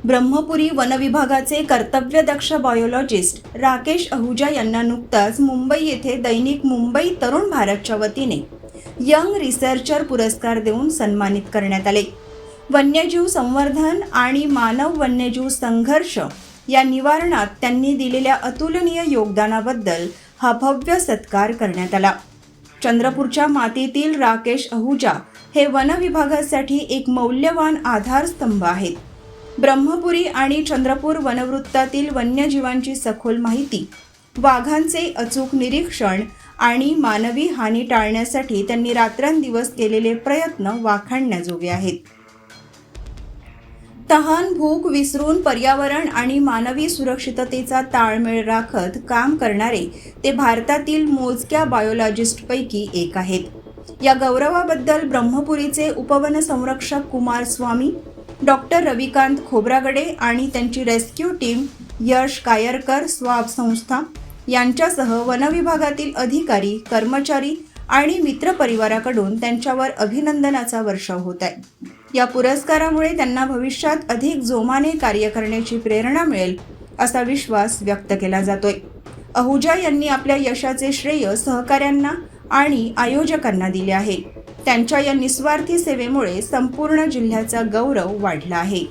ब्रह्मपुरी वनविभागाचे कर्तव्यदक्ष बायोलॉजिस्ट राकेश अहुजा यांना नुकताच मुंबई येथे दैनिक मुंबई तरुण भारतच्या वतीने यंग रिसर्चर पुरस्कार देऊन सन्मानित करण्यात आले। वन्यजीव संवर्धन आणि मानव वन्यजीव संघर्ष या निवारणात त्यांनी दिलेल्या अतुलनीय योगदानाबद्दल हा भव्य सत्कार करण्यात आला। चंद्रपूरच्या मातीतील राकेश अहुजा हे वनविभागासाठी एक मौल्यवान आधारस्तंभ आहेत। ब्रह्मपुरी आणि चंद्रपूर वनवृत्तातील वन्यजीवांची सखोल माहिती, वाघांचे अचूक निरीक्षण आणि मानवी हानी टाळण्यासाठी त्यांनी रात्रंदिवस केलेले प्रयत्न वाखाणण्याजोगे आहेत। तहान भूक विसरून पर्यावरण आणि मानवी सुरक्षिततेचा ताळमेळ राखत काम करणारे ते भारतातील मोजक्या बायोलॉजिस्टपैकी एक आहेत। या गौरवाबद्दल ब्रह्मपुरीचे उपवन संरक्षक कुमार स्वामी, डॉक्टर रविकांत खोब्रागडे आणि त्यांची रेस्क्यू टीम यश कायरकर स्वाब संस्था यांच्यासह वनविभागातील अधिकारी, कर्मचारी आणि मित्रपरिवाराकडून त्यांच्यावर अभिनंदनाचा वर्षाव होत आहे। या पुरस्कारामुळे त्यांना भविष्यात अधिक जोमाने कार्य करण्याची प्रेरणा मिळेल असा विश्वास व्यक्त केला जातोय। अहुजा यांनी आपल्या यशाचे श्रेय सहकाऱ्यांना आणि आयोजकांना दिले आहे। त्यांच्या या निस्वार्थी सेवेमुळे संपूर्ण जिल्ह्याचा गौरव वाढला आहे।